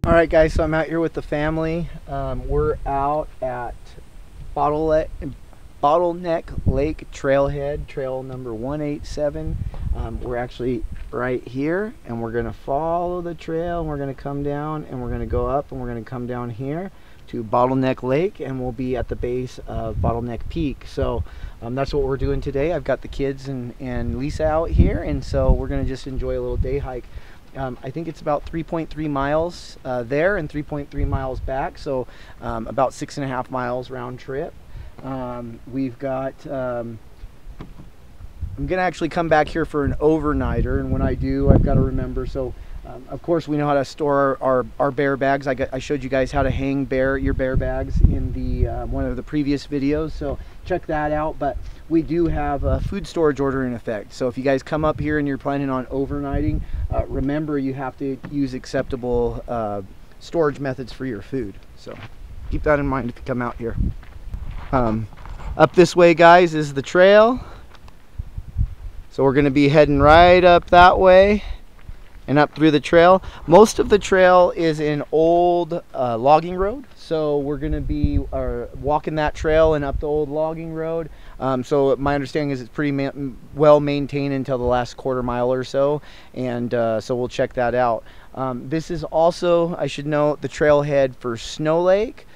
All right, guys, so I'm out here with the family. We're out at Bottleneck Lake Trailhead, trail number 187. We're actually right here, and we're gonna follow the trail, and we're gonna come down, and we're gonna go up, and we're gonna come down here to Bottleneck Lake, and we'll be at the base of Bottleneck Peak. So that's what we're doing today. I've got the kids and Lisa out here, and so we're gonna just enjoy a little day hike. I think it's about 3.3 miles there and 3.3 miles back, so about 6.5 miles round trip. We've got I'm gonna actually come back here for an overnighter, and when I do, I've got to remember. So of course we know how to store our bear bags. I showed you guys how to hang your bear bags in the one of the previous videos, so check that out. But we do have a food storage order in effect, so if you guys come up here and you're planning on overnighting, remember you have to use acceptable storage methods for your food, so keep that in mind if you come out here. Up this way, guys, is the trail, so we're going to be heading right up that way and up through the trail. Most of the trail is an old logging road, so we're going to be walking that trail and up the old logging road. So my understanding is it's pretty well maintained until the last quarter mile or so, and so we'll check that out. This is also, I should note, the trailhead for Snow Lake.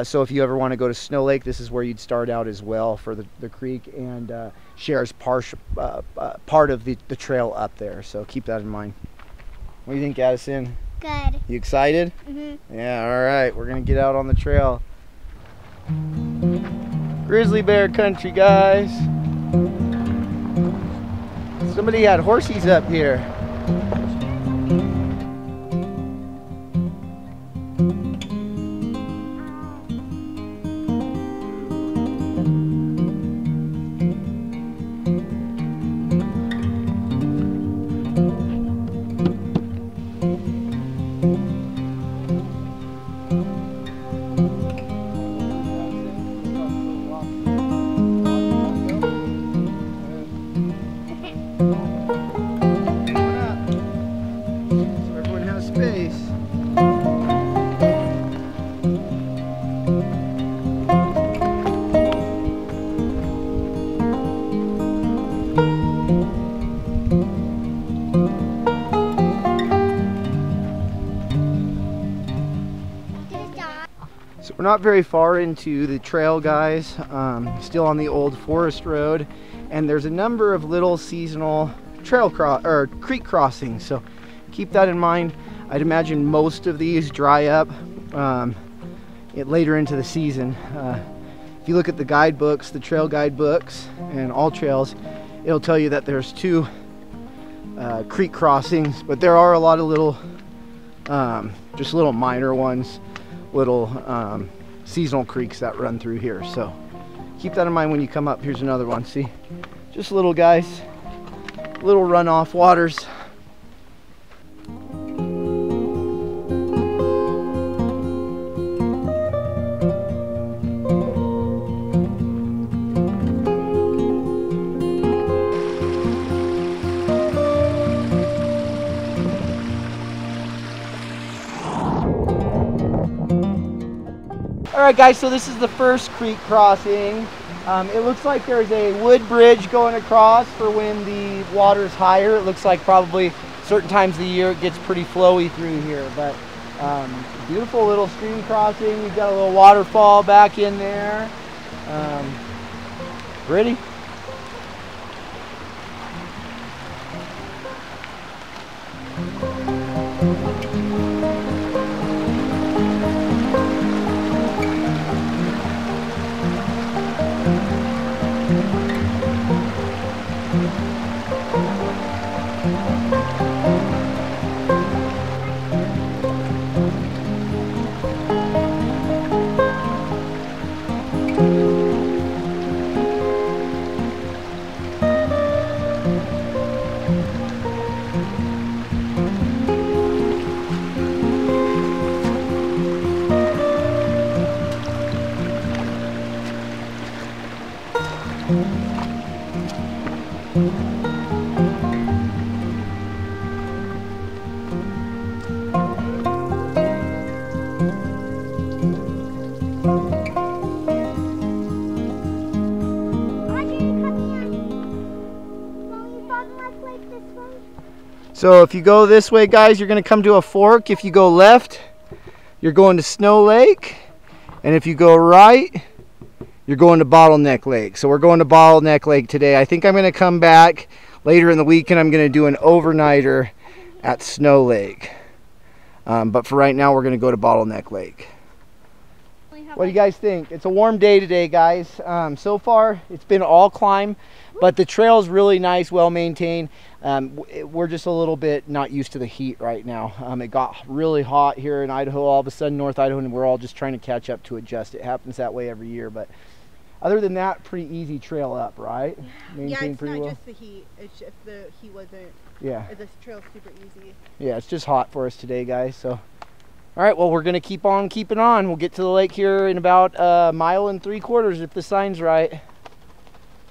So if you ever want to go to Snow Lake, this is where you'd start out as well for the creek, and shares part of the trail up there, so keep that in mind. What do you think, Addison? Good. You excited? Mm-hmm. Yeah, all right, we're gonna get out on the trail. Grizzly bear country, guys. Somebody had horsies up here. So we're not very far into the trail, guys, still on the old forest road, and there's a number of little seasonal creek crossings, so keep that in mind. I'd imagine most of these dry up later into the season. If you look at the guidebooks, the trail guidebooks and all trails, it'll tell you that there's 2 creek crossings, but there are a lot of little just little minor ones, little seasonal creeks that run through here, so keep that in mind when you come up. Here's another one. See, just little guys, little runoff waters. Alright, guys, so this is the first creek crossing. It looks like there's a wood bridge going across for when the water's higher. It looks like probably certain times of the year it gets pretty flowy through here, but beautiful little stream crossing. We've got a little waterfall back in there. Pretty. So if you go this way, guys, you're going to come to a fork. If you go left, you're going to Snow Lake. And if you go right, you're going to Bottleneck Lake. So we're going to Bottleneck Lake today. I think I'm going to come back later in the week and I'm going to do an overnighter at Snow Lake. But for right now, we're going to go to Bottleneck Lake. What do you guys think? It's a warm day today, guys. So far, it's been all climb, but the trail is really nice, well maintained. We're just a little bit not used to the heat right now. It got really hot here in Idaho, all of a sudden, North Idaho, and we're all just trying to catch up to adjust. It happens that way every year, but other than that, pretty easy trail up, right? Yeah, it's not just the heat. It's just the heat wasn't. Yeah. The trail's super easy. Yeah, it's just hot for us today, guys. So, all right, well, we're gonna keep on keeping on. We'll get to the lake here in about a mile and 3/4 if the sign's right.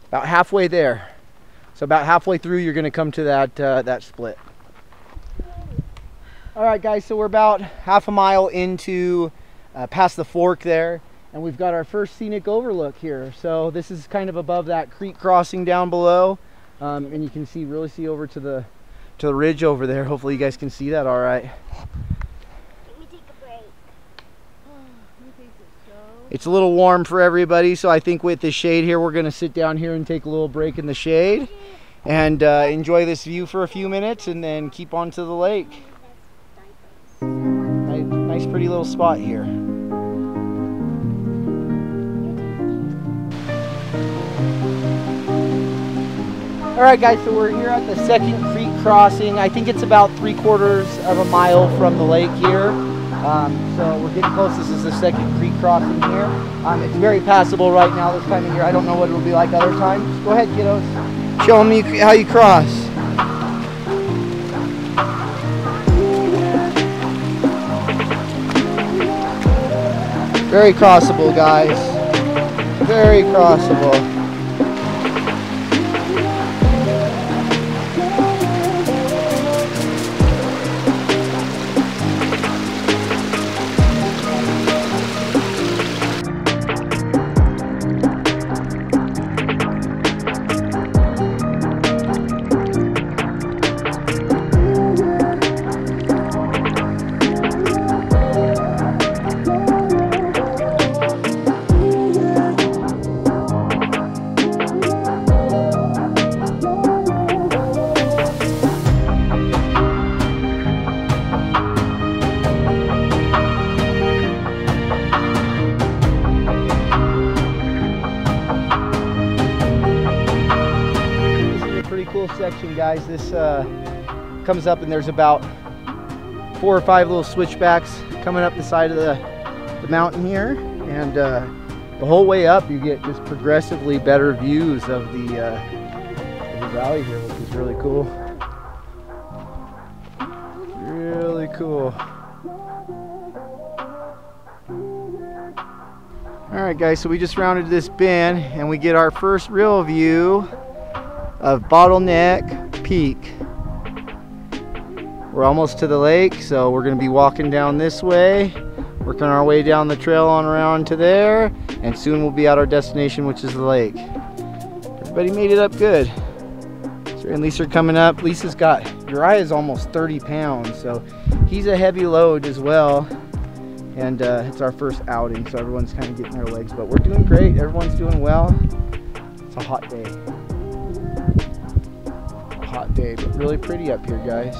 About halfway there. So about halfway through, you're gonna come to that split. All right, guys. So we're about half a mile into past the fork there. And we've got our first scenic overlook here. So this is kind of above that creek crossing down below. And you can really see over to the ridge over there. Hopefully you guys can see that all right. Let me take a break. It's a little warm for everybody, so I think with the shade here, we're gonna sit down here and take a little break in the shade and enjoy this view for a few minutes and then keep on to the lake. Nice pretty little spot here. All right, guys, so we're here at the second creek crossing. I think it's about 3/4 of a mile from the lake here. So we're getting close. This is the second creek crossing here. It's very passable right now this time of year. I don't know what it'll be like other times. Go ahead, kiddos. Show me how you cross. Very crossable, guys. Very crossable. Section, guys. This comes up and there's about 4 or 5 little switchbacks coming up the side of the mountain here, and the whole way up you get just progressively better views of the valley here, which is really cool. Really cool. All right, guys, so we just rounded this bend and we get our first real view of Bottleneck Peak. We're almost to the lake, so we're going to be walking down this way, working our way down the trail on around to there, and soon we'll be at our destination, which is the lake. Everybody made it up good. So, and Lisa coming up. Lisa's got, Uriah's almost 30 pounds, so he's a heavy load as well. And it's our first outing, so everyone's kind of getting their legs, but we're doing great. Everyone's doing well. It's a hot day. Hot day, but really pretty up here, guys.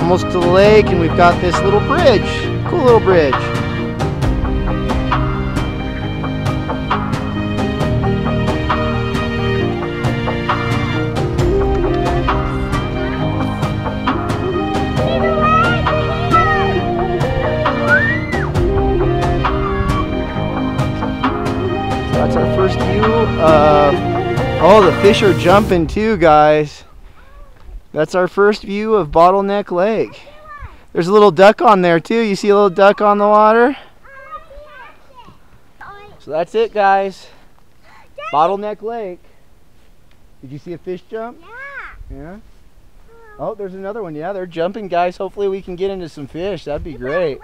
Almost to the lake, and we've got this little bridge. Cool little bridge. That's our first view of, oh, the fish are jumping too, guys. That's our first view of Bottleneck Lake. There's a little duck on there too. You see a little duck on the water? So that's it, guys. Bottleneck Lake. Did you see a fish jump? Yeah. Yeah? Oh, there's another one. Yeah, they're jumping, guys. Hopefully we can get into some fish. That'd be great.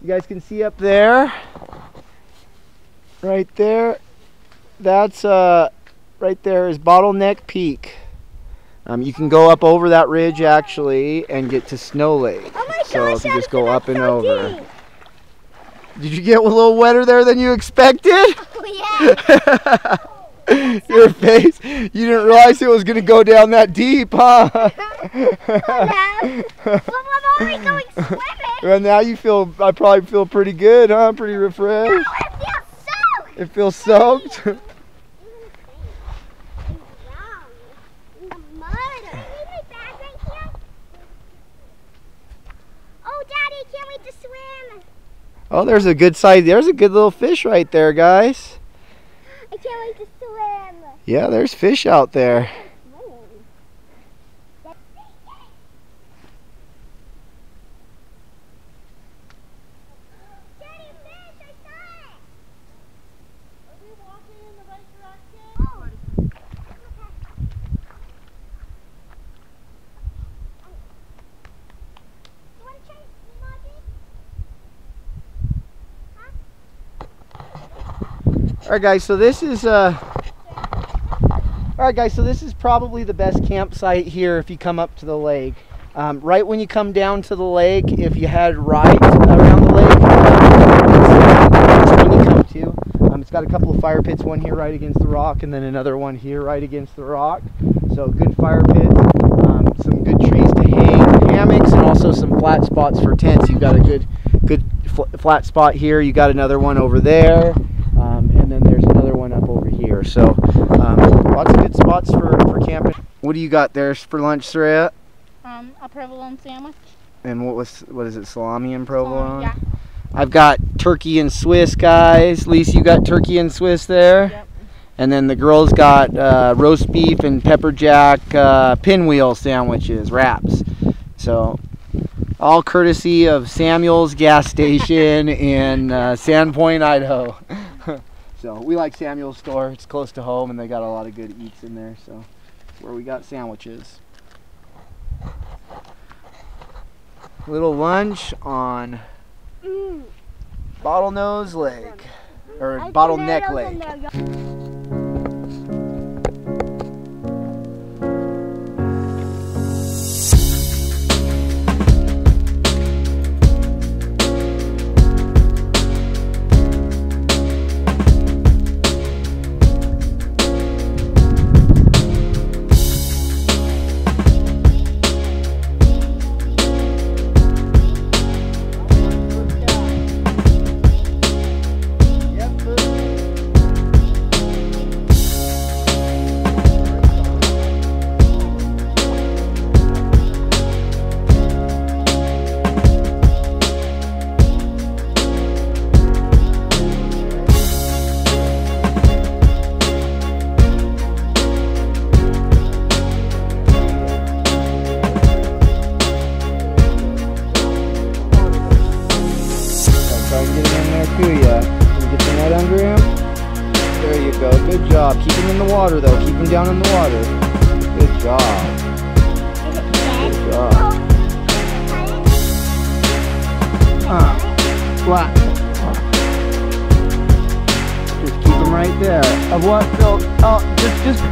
You guys can see up there. Right there. That's right there is Bottleneck Peak. You can go up over that ridge actually and get to Snow Lake. Oh my So gosh, if you just go that's up and so over. deep. Did you get a little wetter there than you expected? Oh, yeah. Your face, you didn't realize it was going to go down that deep, huh? Oh, no. Well, I'm already going swimming. Well, now you feel, I probably feel pretty good, huh? Pretty refreshed. Oh, it It feels feels soaked. soaked? In the mud. I need my bag right here. Oh, Daddy, can't wait to swim. Oh, there's a good size, there's a good little fish right there, guys. I can't wait to swim. Yeah, there's fish out there. Daddy, fish, I saw it. Are we walking in the right direction? Oh. You want to try Monty? All right, guys, so this is probably the best campsite here if you come up to the lake. Right when you come down to the lake, if you head right around the lake, that's when you come to. It's got a couple of fire pits, one here right against the rock, and then another one here right against the rock. So good fire pits, some good trees to hang, hammocks, and also some flat spots for tents. You've got a good flat spot here. You got another one over there. And then there's another one up over here. So lots of good spots for camping. What do you got there for lunch, Saraya? A provolone sandwich. And what is it, salami and provolone? Yeah. I've got turkey and Swiss, guys. Lisa, you got turkey and Swiss there? Yep. And then the girls got roast beef and pepper jack pinwheel sandwiches, wraps. So all courtesy of Samuel's gas station in Sandpoint, Idaho. So we like Samuel's store. It's close to home and they got a lot of good eats in there. So that's where we got sandwiches. Little lunch on Bottleneck Lake, or Bottleneck Lake. Good job. Keep him in the water, though. Keep him down in the water. Good job. Good job. Flat. Just keep him right there. Of what, Phil? Oh, just.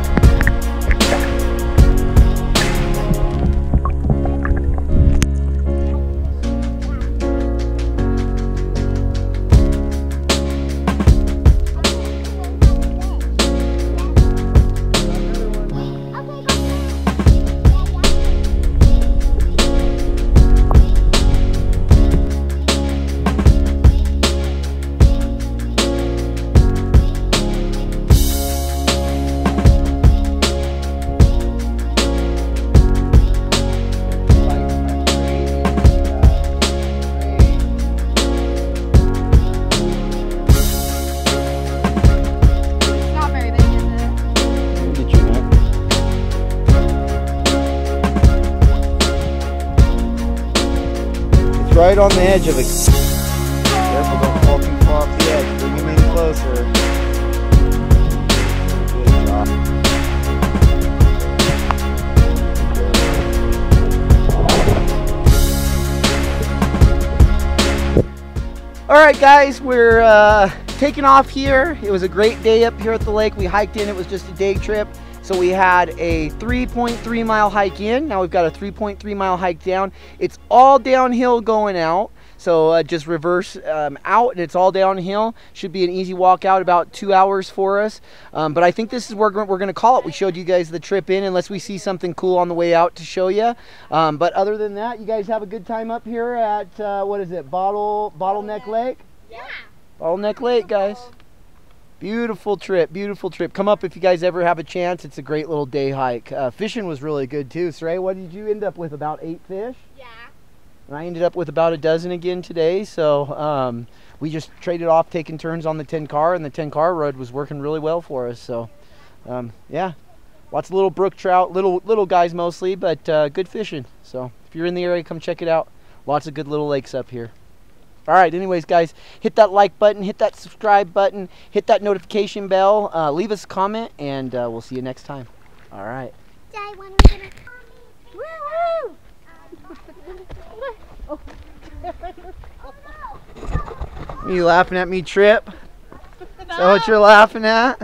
Right on the edge of it. Careful, don't fall too far off the edge. Bring him in closer. Good job. All right, guys, we're taking off here. It was a great day up here at the lake. We hiked in. It was just a day trip. So we had a 3.3 mile hike in. Now we've got a 3.3 mile hike down. It's all downhill going out. So just reverse out and it's all downhill. Should be an easy walk out, about 2 hours for us. But I think this is where we're gonna call it. We showed you guys the trip in, unless we see something cool on the way out to show you. But other than that, you guys have a good time up here at, what is it, Bottleneck Lake? Yeah. Bottleneck Lake, guys. Beautiful trip, beautiful trip. Come up if you guys ever have a chance. It's a great little day hike. Fishing was really good too. Saray, what did you end up with, about 8 fish? Yeah. And I ended up with about a dozen again today. So we just traded off taking turns on the 10 car, and the 10 car rod was working really well for us. So yeah, lots of little brook trout, little guys mostly, but good fishing. So if you're in the area, come check it out. Lots of good little lakes up here. All right, anyways, guys, hit that like button, hit that subscribe button, hit that notification bell, leave us a comment, and we'll see you next time. All right. Dad, when are we gonna woo woo! Are you laughing at me, Trip? Is that what you're laughing at?